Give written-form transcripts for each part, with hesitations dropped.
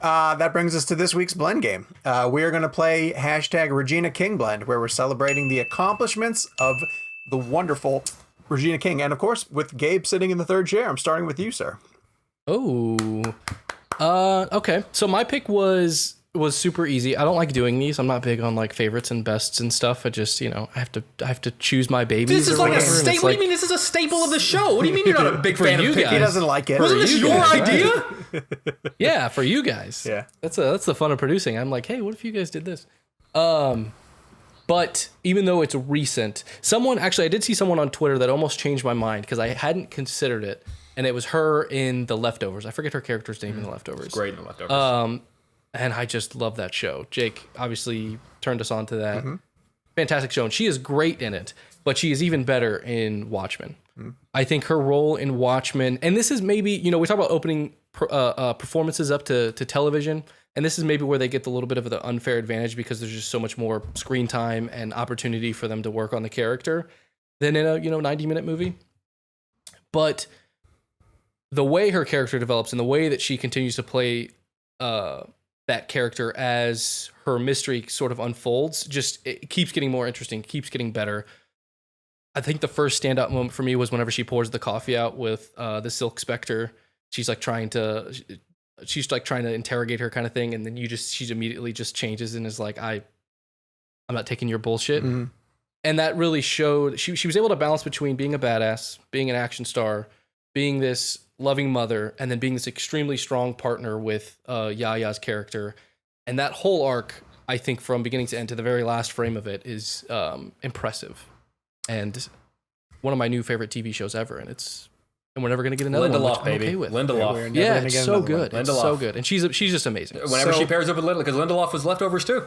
That brings us to this week's Blend Game. We are going to play hashtag Regina King Blend, where we're celebrating the accomplishments of the wonderful Regina King. And of course, with Gabe sitting in the third chair, I'm starting with you, sir. Oh, okay. So my pick was super easy. I don't like doing these. I'm not big on like favorites and bests and stuff. I just, I have to choose my babies. This is like a staple. What do you mean this is a staple of the show? What do you mean you're not a big fan of He doesn't like it. Wasn't this your idea? Yeah, for you guys. Yeah. That's the fun of producing. I'm like, hey, what if you guys did this? But even though it's recent, I did see someone on Twitter that almost changed my mind because I hadn't considered it. And it was her in The Leftovers. I forget her character's name in The Leftovers. It's great in The Leftovers. And I just love that show. Jake obviously turned us on to that. Mm-hmm. Fantastic show. And she is great in it, but she is even better in Watchmen. Mm-hmm. I think her role in Watchmen, and this is maybe, we talk about opening performances up to television, and this is maybe where they get the little bit of the unfair advantage because there's just so much more screen time and opportunity for them to work on the character than in a 90-minute movie. But the way her character develops and the way that she continues to play that character as her mystery sort of unfolds, it keeps getting more interesting, keeps getting better. I think the first standout moment for me was whenever she pours the coffee out with the Silk Spectre. She's trying to interrogate her kind of thing, and then she immediately just changes and is like, I'm not taking your bullshit. Mm-hmm. And that really showed she was able to balance between being a badass, being an action star, being this loving mother, and then being this extremely strong partner with Yaya's character. And that whole arc, I think, from beginning to end to the very last frame of it is impressive. And one of my new favorite TV shows ever. And we're never going to get another one, which I'm okay with. Lindelof. Yeah, it's so good. It's so good. And she's just amazing. Whenever she pairs up with Lindelof, because Lindelof was Leftovers too.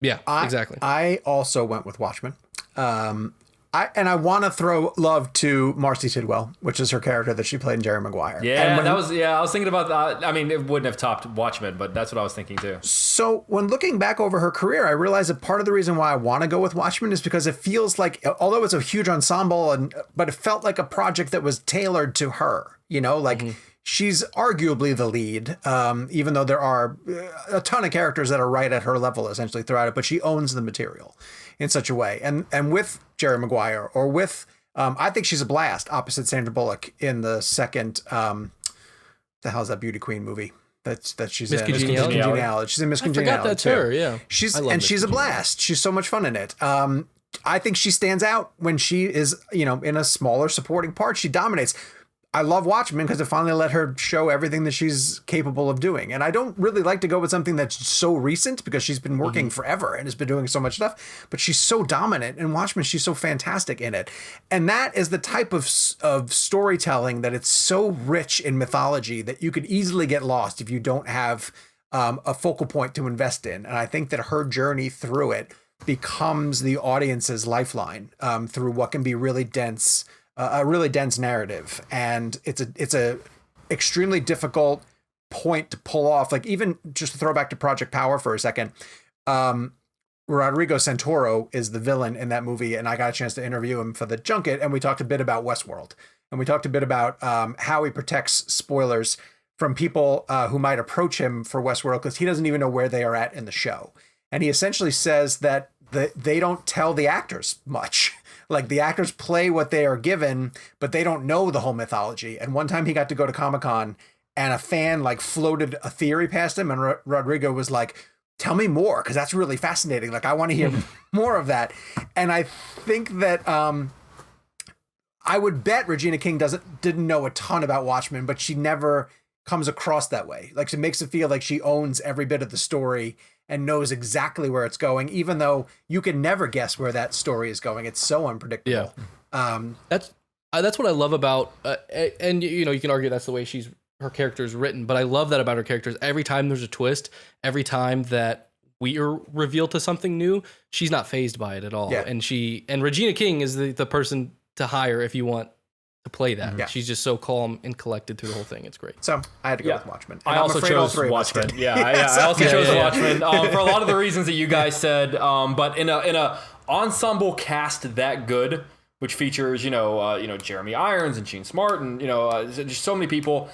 Yeah, exactly. I also went with Watchmen. I want to throw love to Marcy Tidwell, which is her character that she played in Jerry Maguire. Yeah, I was thinking about that. I mean, it wouldn't have topped Watchmen, but that's what I was thinking too. So when looking back over her career, I realized that part of the reason why I want to go with Watchmen is because it feels like, although it's a huge ensemble, but it felt like a project that was tailored to her, mm-hmm. She's arguably the lead, even though there are a ton of characters that are right at her level essentially throughout it, but she owns the material in such a way. And with Jerry Maguire or with, I think she's a blast opposite Sandra Bullock in the second, the hell's that beauty queen movie that she's Miss in? Congeniality. Miss Congeniality. She's in Miss Congeniality. I forgot that's her, yeah. She's a blast. She's so much fun in it. I think she stands out when she is, in a smaller supporting part. She dominates. I love Watchmen because it finally let her show everything that she's capable of doing. And I don't really like to go with something that's so recent because she's been working forever and has been doing so much stuff, but she's so dominant in Watchmen. She's so fantastic in it. And that is the type of storytelling that it's so rich in mythology that you could easily get lost if you don't have a focal point to invest in. And I think that her journey through it becomes the audience's lifeline through what can be really dense, a really dense narrative. And it's a extremely difficult point to pull off. Like, even just to throw back to Project Power for a second, Rodrigo Santoro is the villain in that movie, and I got a chance to interview him for the junket, and we talked a bit about Westworld, and we talked a bit about how he protects spoilers from people who might approach him for Westworld because he doesn't even know where they are at in the show. And he essentially says that they don't tell the actors much. Like, the actors play what they are given, but they don't know the whole mythology. And one time he got to go to Comic-Con and a fan floated a theory past him, and Rodrigo was like, tell me more, because that's really fascinating. Like, I want to hear more of that. And I think that I would bet Regina King didn't know a ton about Watchmen, but she never comes across that way. Like, she makes it feel like she owns every bit of the story and knows exactly where it's going, even though you can never guess where that story is going. It's so unpredictable. Yeah. That's what I love about, and you can argue that's the way her character is written, but I love that about her characters. Every time there's a twist, every time that we are revealed to something new, she's not fazed by it at all. Yeah. And Regina King is the person to hire if you want to play that. Yeah. She's just so calm and collected through the whole thing. It's great. So I had to go with Watchmen. And I also chose Watchmen. I also chose Watchmen for a lot of the reasons that you guys said. But in a ensemble cast that good, which features Jeremy Irons and Gene Smart and just so many people,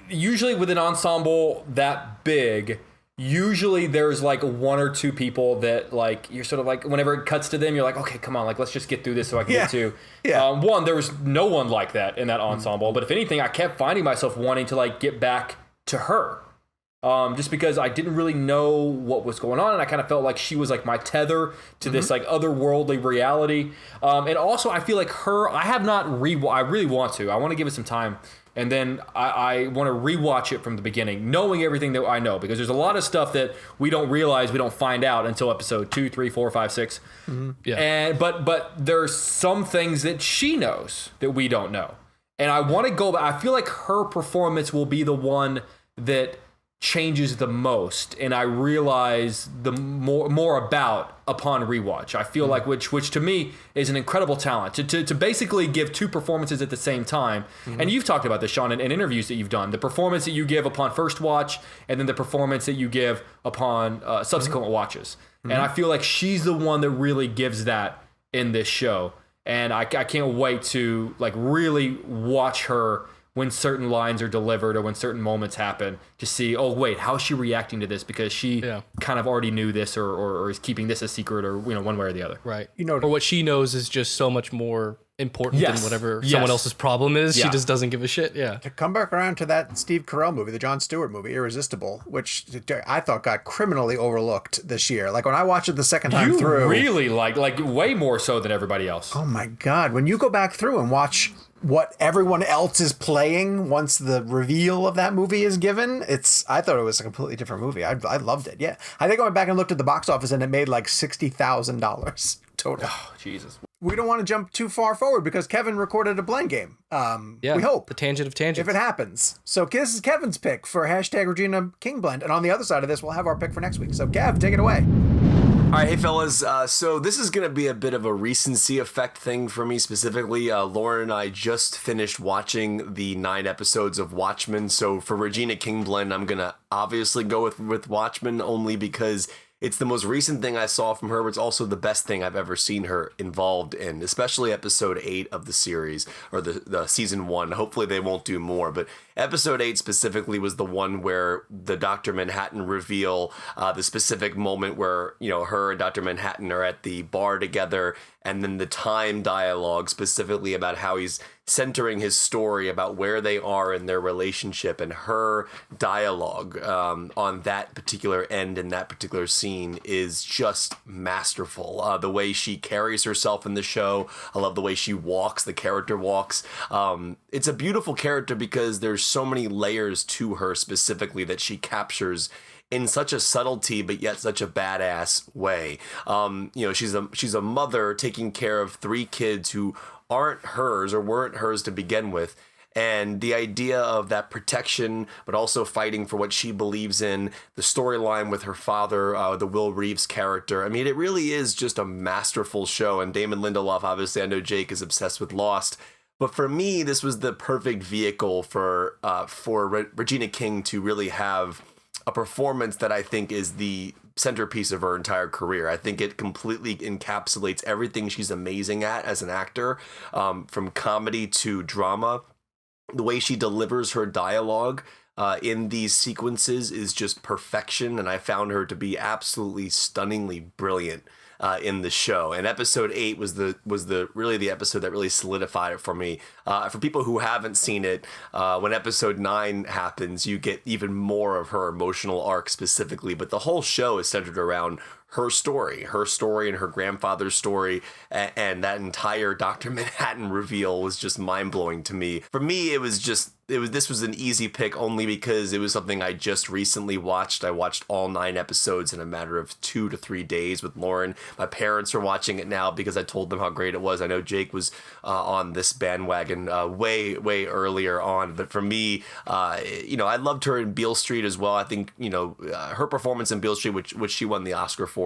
usually with an ensemble that big, usually there's like one or two people that like you're sort of like whenever it cuts to them, you're like, okay, come on, like let's just get through this so I can get to. One, there was no one like that in that ensemble, but if anything, I kept finding myself wanting to like get back to her. Just because I didn't really know what was going on, and I kind of felt like she was like my tether to this like otherworldly reality. And also, I feel like I have not I really want to. I want to give it some time, and then I want to rewatch it from the beginning, knowing everything that I know, because there's a lot of stuff that we don't realize, we don't find out until episode 2, 3, 4, 5, 6. Yeah. And but there's some things that she knows that we don't know, and I want to go. I feel like her performance will be the one that changes the most, and I realize the more about upon rewatch. I feel like which to me is an incredible talent to basically give two performances at the same time. And you've talked about this, Sean, in interviews that you've done, the performance that you give upon first watch and then the performance that you give upon subsequent watches. And I feel like she's the one that really gives that in this show, and I can't wait to like really watch her when certain lines are delivered or when certain moments happen, to see, oh wait, how is she reacting to this? Because she kind of already knew this, or is keeping this a secret, or one way or the other. Right. Or what she knows is just so much more important than whatever someone else's problem is. She just doesn't give a shit. Yeah. To come back around to that Steve Carell movie, the Jon Stewart movie, Irresistible, which I thought got criminally overlooked this year. Like when I watched it the second time through, really like way more so than everybody else. Oh my God. When you go back through and watch what everyone else is playing once the reveal of that movie is given, I thought it was a completely different movie. I loved it. Yeah. I think I went back and looked at the box office and it made like $60,000 total. Oh, Jesus. We don't want to jump too far forward because Kevin recorded a blend game. We hope. The tangent of tangents. If it happens. So this is Kevin's pick for hashtag Regina King blend. And on the other side of this, we'll have our pick for next week. So Kev, take it away. All right, hey fellas, so this is going to be a bit of a recency effect thing for me specifically. Lauren and I just finished watching the 9 episodes of Watchmen, so for Regina King blend, I'm going to obviously go with Watchmen only because it's the most recent thing I saw from her, but it's also the best thing I've ever seen her involved in, especially episode 8 of the series, or the season 1. Hopefully they won't do more, but episode 8 specifically was the one where the Dr. Manhattan reveal, the specific moment where, her and Dr. Manhattan are at the bar together, and then the time dialogue specifically about how he's centering his story about where they are in their relationship, and her dialogue on that particular end in that particular scene is just masterful. The way she carries herself in the show, I love the way she walks, the character walks. It's a beautiful character because there's so many layers to her specifically that she captures in such a subtlety, but yet such a badass way. She's a mother taking care of 3 kids who aren't hers or weren't hers to begin with. And the idea of that protection, but also fighting for what she believes in, the storyline with her father, the Will Reeves character. I mean, it really is just a masterful show. And Damon Lindelof, obviously, I know Jake is obsessed with Lost. But for me, this was the perfect vehicle for Regina King to really have a performance that I think is the centerpiece of her entire career. I think it completely encapsulates everything she's amazing at as an actor, from comedy to drama. The way she delivers her dialogue in these sequences is just perfection, and I found her to be absolutely stunningly brilliant in the show. And episode 8 was really the episode that really solidified it for me. For people who haven't seen it, when episode 9 happens, you get even more of her emotional arc specifically, but the whole show is centered around her story and her grandfather's story, and that entire Dr. Manhattan reveal was just mind-blowing to me. For me, this was an easy pick only because it was something I just recently watched. I watched all 9 episodes in a matter of 2 to 3 days with Lauren. My parents are watching it now because I told them how great it was. I know Jake was on this bandwagon way earlier on, but for me, I loved her in Beale Street as well. I think her performance in Beale Street, which she won the Oscar for,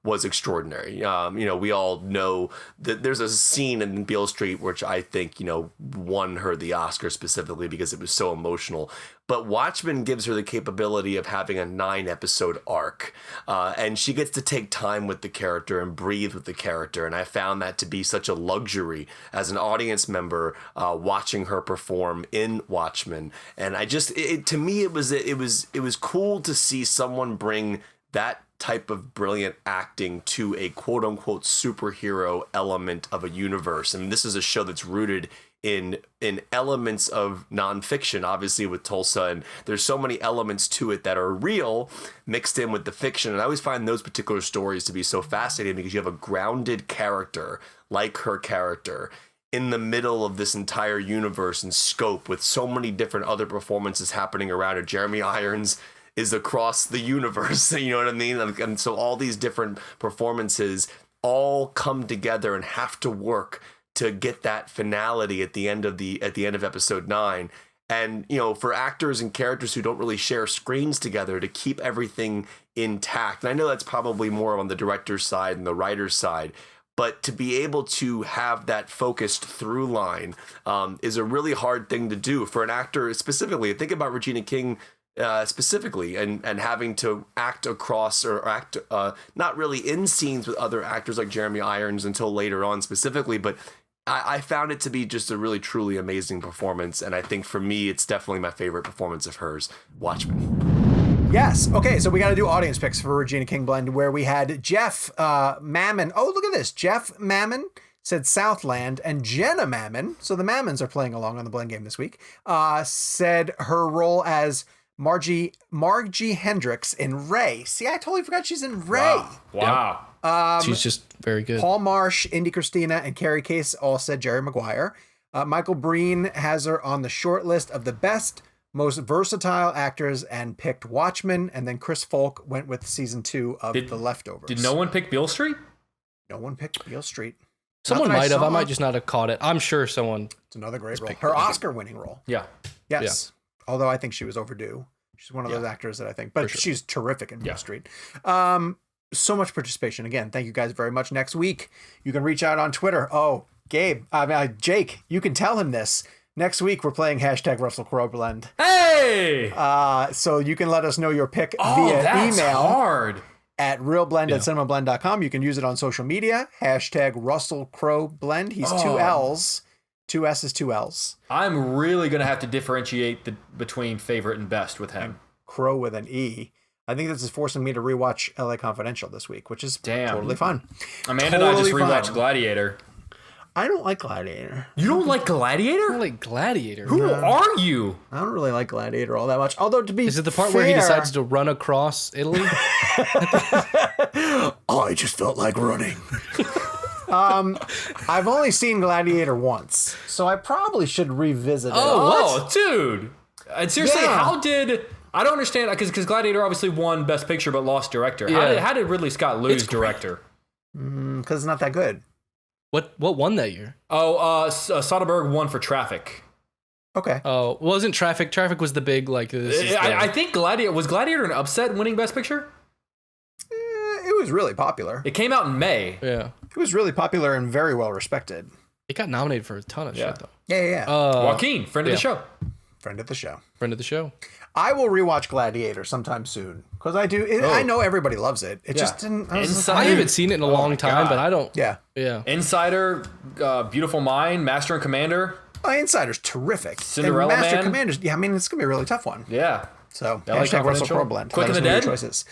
was extraordinary. We all know that there's a scene in Beale Street which I think won her the Oscar specifically because because it was so emotional. But Watchmen gives her the capability of having a 9-episode arc, and she gets to take time with the character and breathe with the character. And I found that to be such a luxury as an audience member watching her perform in Watchmen. And I just, to me, it was cool to see someone bring that type of brilliant acting to a quote unquote superhero element of a universe. And this is a show that's rooted in elements of nonfiction, obviously with Tulsa, and there's so many elements to it that are real mixed in with the fiction. And I always find those particular stories to be so fascinating because you have a grounded character like her character in the middle of this entire universe and scope with so many different other performances happening around her. Jeremy Irons is across the universe, you know what I mean? And so all these different performances all come together and have to work to get that finality at the end of episode 9. And, you know, for actors and characters who don't really share screens together, to keep everything intact. And I know that's probably more on the director's side and the writer's side, but to be able to have that focused through line is a really hard thing to do for an actor specifically. Think about Regina King specifically, and having to act across or act not really in scenes with other actors like Jeremy Irons until later on specifically, but I found it to be just a really truly amazing performance, and I think for me it's definitely my favorite performance of hers, Watchmen. Yes. Okay, so we got to do audience picks for Regina King Blend, where we had Jeff Mammon. Oh, look at this. Jeff Mammon said Southland, and Jenna Mammon, so the Mammons are playing along on the Blend Game this week, said her role as Margie Hendricks in Ray. See, I totally forgot she's in Ray. Wow. She's just very good. Paul Marsh, Indy Christina, and Carrie Case all said Jerry Maguire. Michael Breen has her on the short list of the best, most versatile actors and picked Watchmen. And then Chris Folk went with season 2 of The Leftovers. Did no one pick Beale Street? No one picked Beale Street. Someone might have. I might just not have caught it. I'm sure someone. It's another great role. Her Oscar-winning role. Yeah. Yes. Yeah. Although I think she was overdue. She's one of those actors that I think, but she's terrific in Beale Street. So much participation. Again, thank you guys very much. Next week, you can reach out on Twitter. Oh, Jake, you can tell him this. Next week, we're playing #RussellCrowe Hey! So you can let us know your pick via email. Hard. At ReelBlend@CinemaBlend.com. You can use it on social media. #RussellCroweBlend. He's 2 L's. 2 S's, 2 L's. I'm really going to have to differentiate between favorite and best with him. Crow with an E. I think this is forcing me to rewatch LA Confidential this week, which is totally fun. Amanda and I just rewatched Gladiator. I don't like Gladiator. You don't like Gladiator? I don't like Gladiator. Who are you? I don't really like Gladiator all that much. Although, to be Is it the part where he decides to run across Italy? I just felt like running. I've only seen Gladiator once, so I probably should revisit it. Oh, dude. And seriously, how did... I don't understand, because Gladiator obviously won Best Picture but lost Director. Yeah. How did Ridley Scott lose Director? Because it's not that good. What won that year? Oh, Soderbergh won for Traffic. Okay. Oh, wasn't Traffic? Traffic was the big, like... I think Gladiator... Was Gladiator an upset winning Best Picture? It was really popular. It came out in May. Yeah. It was really popular and very well respected. It got nominated for a ton of shit, though. Yeah. Joaquin, friend of the show. Friend of the show. Friend of the show. I will rewatch Gladiator sometime soon because I do. I know everybody loves it. It just didn't. I haven't seen it in a long time, but I don't. Yeah. Insider, Beautiful Mind, Master and Commander. Insider's terrific. Cinderella and Master Man. Commander's. Yeah, I mean it's gonna be a really tough one. Yeah. So LA #RussellCroweBlend. Quick and the Dead. Choices.